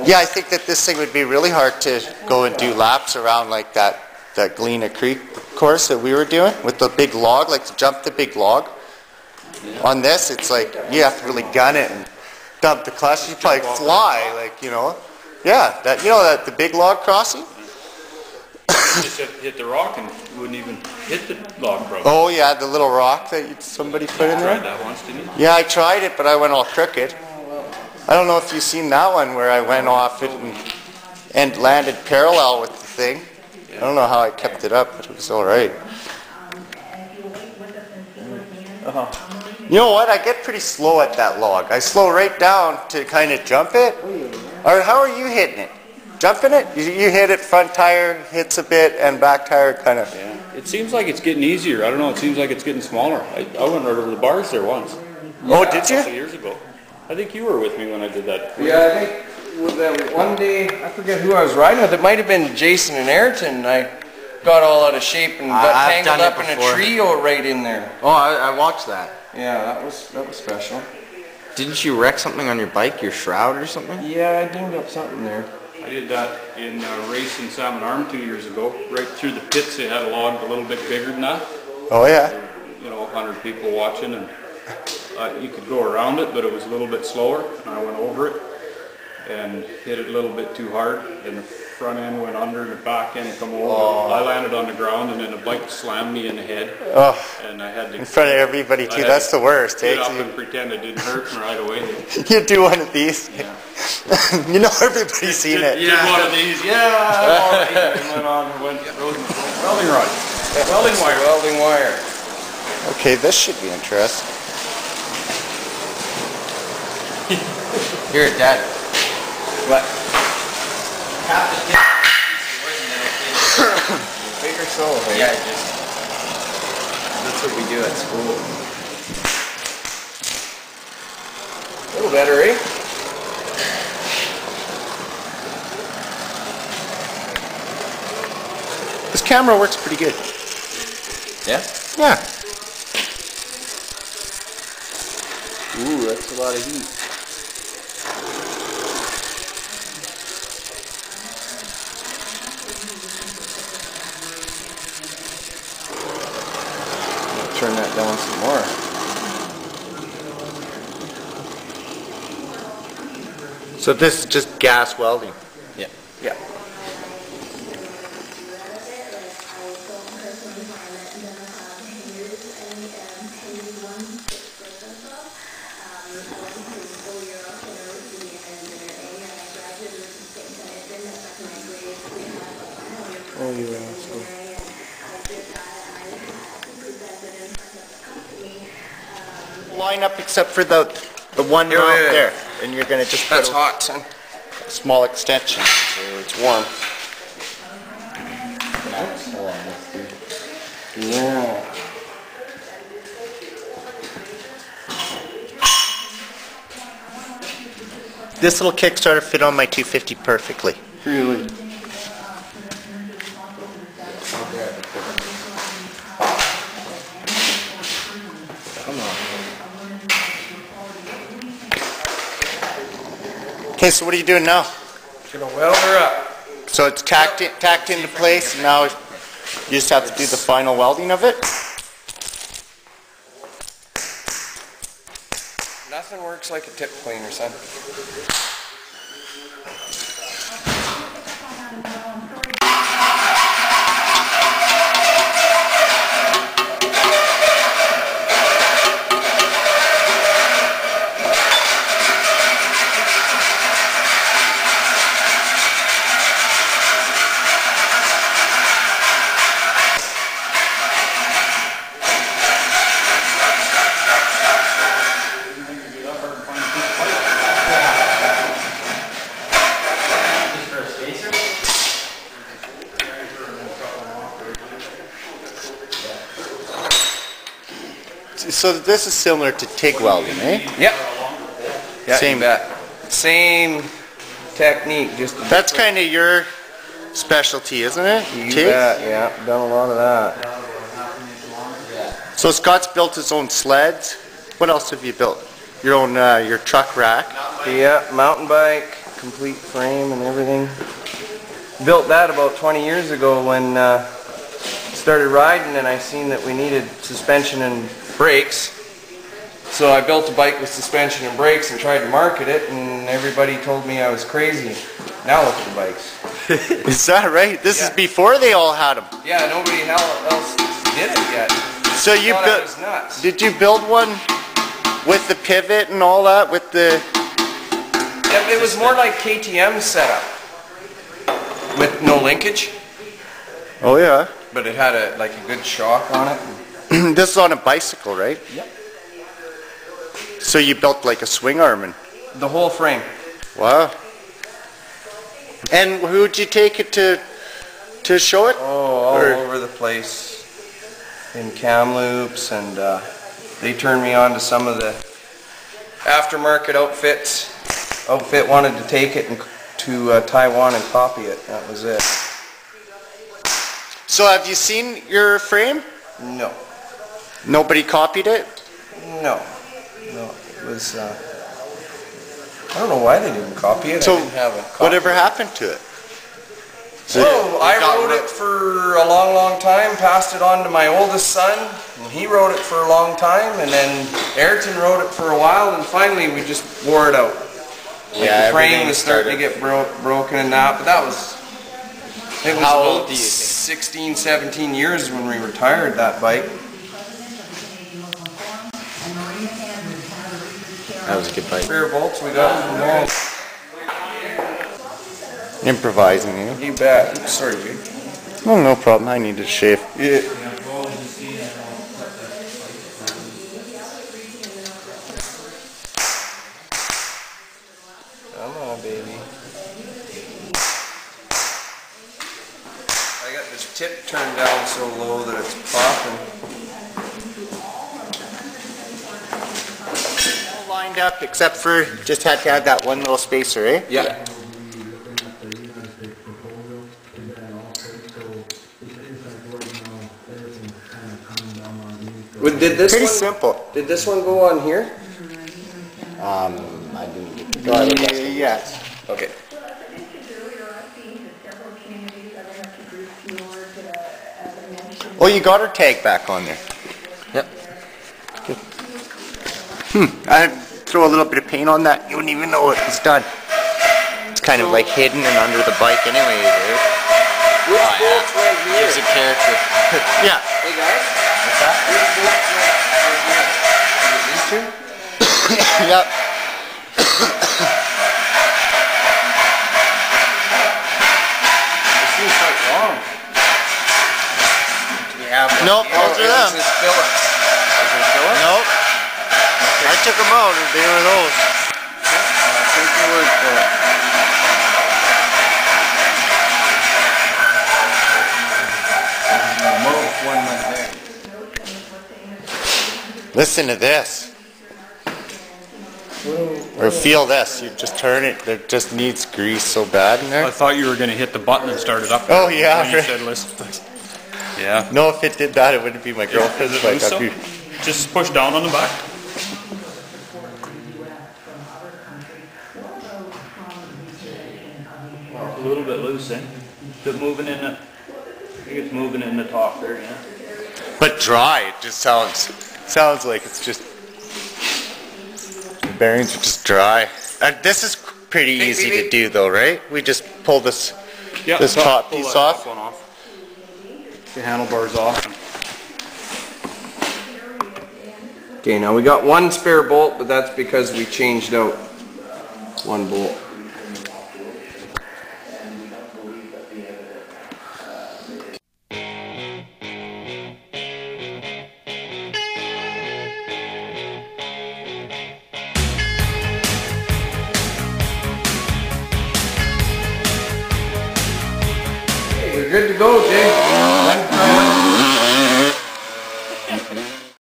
Yeah, I think that this thing would be really hard to go and do laps around like that Galena Creek course that we were doing with the big log, like to jump the big log. Yeah. On this, it's like you have to really gun it and dump the clutch. You probably fly, like, you know. Yeah, that, you know, that the big log crossing. You just hit the rock and wouldn't even hit the log probably. Oh yeah, the little rock that somebody put in there. You tried that once, didn't you? Yeah, I tried it, but I went all crooked. I don't know if you've seen that one where I went off it and landed parallel with the thing. I don't know how I kept it up, but it was all right. You know what? I get pretty slow at that log. I slow right down to kind of jump it. Or how are you hitting it? Jumping it? You hit it, front tire hits a bit, and back tire kind of. Yeah. It seems like it's getting easier. I don't know. It seems like it's getting smaller. I went right over the bars there once. Oh, did you? A couple years ago. I think you were with me when I did that. Yeah, I think with that one day, I forget who I was riding with. It might have been Jason and Ayrton. I got all out of shape and got tangled up in a tree right in there. Oh, I watched that. Yeah, that was special. Didn't you wreck something on your bike, your shroud or something? Yeah, I dinged up something there. I did that in a race in Salmon Arm 2 years ago. Right through the pits, they had a log a little bit bigger than that. Oh yeah. You know, 100 people watching, and you could go around it, but it was a little bit slower. And I went over it and hit it a little bit too hard, and the front end went under and the back end come over. Oh. I landed on the ground, and then the bike slammed me in the head. Oh. And I had to In front of everybody too. That's the worst. Get Eh? up and pretend it didn't hurt, and right away. You do one of these. Yeah. You know everybody's seen it. Did one of these. Yeah. And went on and went welding rod. Welding wire. Welding wire. Okay, this should be interesting. Here, Dad. What? Big or so? Hey? Yeah, that's what we do at school. A little better, eh? This camera works pretty good. Yeah? Yeah. Ooh, that's a lot of heat. Turn that down some more. So this is just gas welding. Yeah. Yeah. Oh, you asshole. Line up except for the one Here, mount yeah. there, and you're gonna just That's put hot, son. a small extension. So it's warm. Yeah. This little Kickstarter fit on my 250 perfectly. Really? Come on. Okay, so what are you doing now? Gonna weld her up. So it's tacked into place, and now you just have to do the final welding of it? Nothing works like a tip cleaner, son. So this is similar to TIG welding, eh? Yep. Yeah, Same. Same technique, just That's kind of your specialty, isn't it? you TIG? bet. Yeah, done a lot of that. So Scott's built his own sleds. What else have you built? Your own, your truck rack. Yeah, mountain bike, complete frame and everything. Built that about 20 years ago when started riding, and I seen that we needed suspension and brakes. So I built a bike with suspension and brakes and tried to market it, and everybody told me I was crazy. Now look at the bikes. Is that right? This is before they all had them. Yeah, nobody else did it yet. So you built? Did you build one with the pivot and all that? With the? It was more like KTM setup with no linkage. Oh yeah. But it had a good shock on it. This is on a bicycle, right? Yep. So you built like a swing arm and the whole frame. Wow. And who'd you take it to show it? Oh, all over the place. In Kamloops, and they turned me on to some of the aftermarket outfits. Outfit wanted to take it to Taiwan and copy it. That was it. So have you seen your frame? No. Nobody copied it? No. No. It was, I don't know why they didn't copy it. So I didn't have a copy. whatever happened to it? So I rode it for a long, long time, passed it on to my oldest son, and he rode it for a long time, and then Ayrton rode it for a while, and finally we just wore it out. Yeah, the frame was starting to get broken and that, but that was, it was How about old do you think? 16, 17 years when we retired that bike. That was a good bike. Spare bolts we got from there. Improvising, you know? You bet. Sorry, dude. Oh, no problem. I needed a shave. Yeah. Come on, baby. I got this tip turned down so low that it's popping. All lined up except for just had to have that one little spacer, eh? Yeah. Did this Pretty one, simple. Did this one go on here? I didn't go ahead. Yes. Okay. Oh, you got her tag back on there. Yep. Good. I throw a little bit of paint on that. You wouldn't even know it was done. It's kind of like hidden and under the bike anyway, dude. Which bolts right here? Gives a character. Yeah. Hey guys. What's that? Which bolts right here? Is it these two? Yep. It seems quite long. Nope, those are them. This is Phillips. Is it Phillips? Nope. I took them out. They were those. Take your word for it. One went there. Listen to this. Or feel this. You just turn it. It just needs grease so bad in there. I thought you were going to hit the button and start it up. Oh, yeah. When you said listen. Yeah. No, if it did that, it wouldn't be my girlfriend's Is it bike. loose, I'd be... Just push down on the back. A little bit loose, eh? But moving in the, I think it's moving in the top there, yeah. But dry. It just sounds like it's just... The bearings are just dry. This is pretty easy to do though, right? We just pull this top pull piece that off. top one off. The handlebars off. Okay, now we got one spare bolt, but that's because we changed out one bolt. We're good to go, Jay.